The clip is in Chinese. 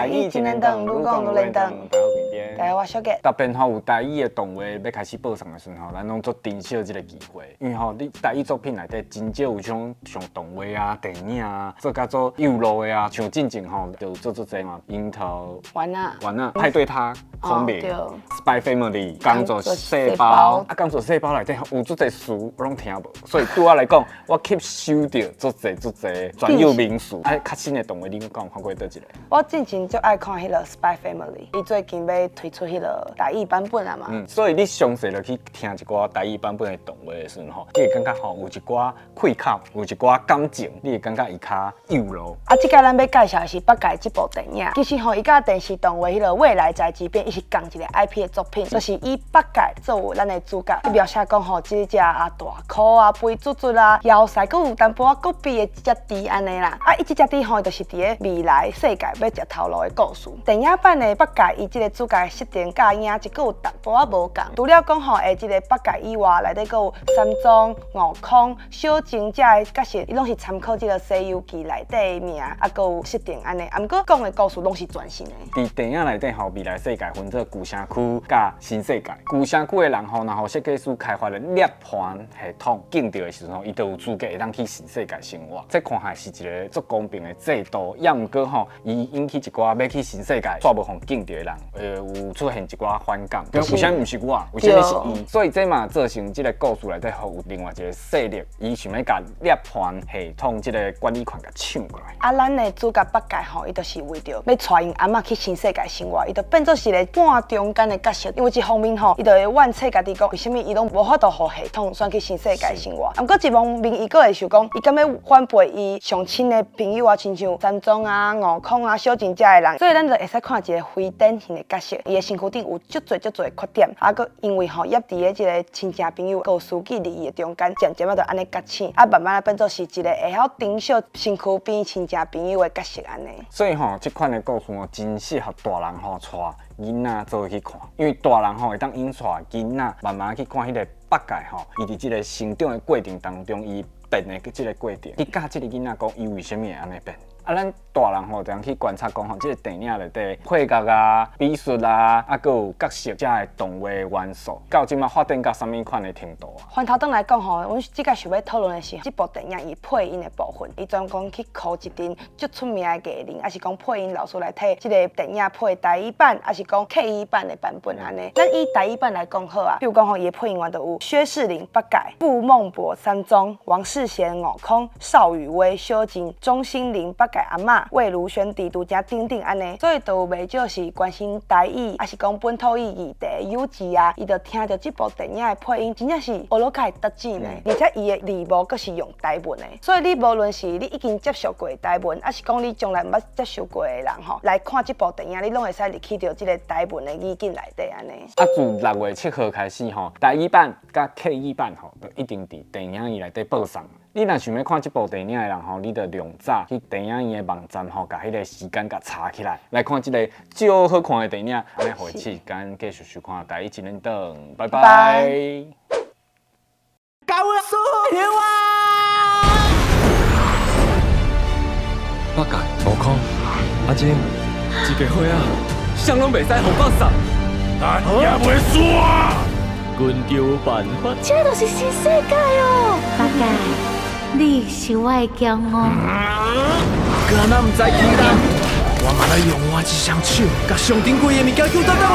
台语真能动，愈讲愈能动。大家好，平边。大家好，我小杰。特别有台语的动画要开始播送的时候，咱拢足珍惜这个机会，因为你台语作品内底真少有像动画啊、电影啊，做甲做幼乐的啊，像进前就做侪嘛，樱桃、丸啊，派对他、孔明、Spy Family、工作细胞，工作细胞内底有足侪词我拢听无，所以对我来讲，我吸收到足侪专有名词。较新的动画，你敢有看过倒一个？我之前就爱看迄个 Spy Family， 伊最近要推出迄个台语版本啊嘛。所以你详细落去听一寡台语版本的动画的时候，你会感觉有一寡愧疚，有一寡感情，你会感觉伊较幼咯。这个咱要介绍的是北界这部电影，其实伊甲电视动画迄个未来宅急便，伊是同一个 IP 的作品，就是以北界作为咱的主角，去描写讲这只大箍啊、肥嘟嘟啊、腰细，佮有淡薄仔骨痹的这只猪安尼啦。伊这只猪就是伫个未来世界要食头路的故事。电影版的北界，伊这个主角的设定甲影一个有淡薄仔无共。除了讲这个北界以外，内底佮有三庄、悟空、小静这的角色，伊拢是参考这个《西游记》内底的名，佮有设定安尼。毋过讲的故事拢是全新的。伫电影内底未来世界分做旧城区甲新世界。旧城区的人然设计师开发了涅槃系统，建造的时候，伊就有资格会当去新世界生活。这看起是一个足公平的制度，也毋过伊引起一寡要去新世界煞无互建造的人，有出现一寡反感。为什么毋是我？为什么是伊？所以这嘛造成这个故事内底有另外一个势力，伊想要甲涅槃系统这个管理权甲抢过来。咱的主角北界伊就是为着要带因阿嬷去新世界生活，伊就变做是个半中间的角色。因为一方面伊就会怨切家己讲，为什么伊拢无法度互系统选去新世界生活？毋过一方面伊佫会想讲，伊敢要反背伊上亲的朋友啊，亲像三庄啊、悟空啊、小静这的人，所以咱就会使看一个非典型的角色。伊的身躯顶有足侪缺点，佫因为挾伫个即个亲情朋友，佮司机利益的中间，渐渐就安尼觉醒，慢慢变做是一个会晓珍惜身躯边亲情朋友的角色安尼。所以这款的故事真适合大人带囡仔做去看，因为大人会当引带囡仔慢慢去看迄个北界伊伫即个成长的过程当中，伊变的即个过程，去教即个囡仔讲伊为什么会安尼变。咱大人这样去观察讲即个电影内底配角啊、美术啊，佮有角色遮的动画元素，到即马发展到啥物款的程度啊？翻头转来讲阮即个想要讨论的是，这部电影伊配音的部分，伊专讲去考一阵足出名的艺人，还是讲配音老师来替即个电影配台语版，还是讲客语版的版本安尼。咱以台语版来讲好啊，比如讲伊的配音员就有薛仕凌北界、傅孟博三庄、王世贤悟空、邵雨薇小静、钟欣凌北界阿嬷、魏如萱弟拄才等等安尼，所以就有袂少是关心台语，还是讲本土语议题友志啊，伊就听着这部电影的配音，真正是学落开得劲的，而且伊的字幕佫是用台文的，所以你无论是你已经接受过台文，还是讲你从来毋捌接受过的人来看这部电影，你拢会使入去到这个台文的语境内底安尼。自6月7号开始台语版甲客语版就一定伫电影院内底播送。你若想要看这部电影的人你着量早去电影院的网站甲迄个时间甲查起来看这个超好看的电影。安尼回去时间继续收看台语真能动，拜拜。北界、悟空、阿晶，这个花啊，谁拢袂使互我送，但也袂煞。阮就有办法。这就是新世界哦，北界，你是我的骄傲。敢若唔知其人，我嘛来用我这双手，甲上顶贵的物件救倒转来。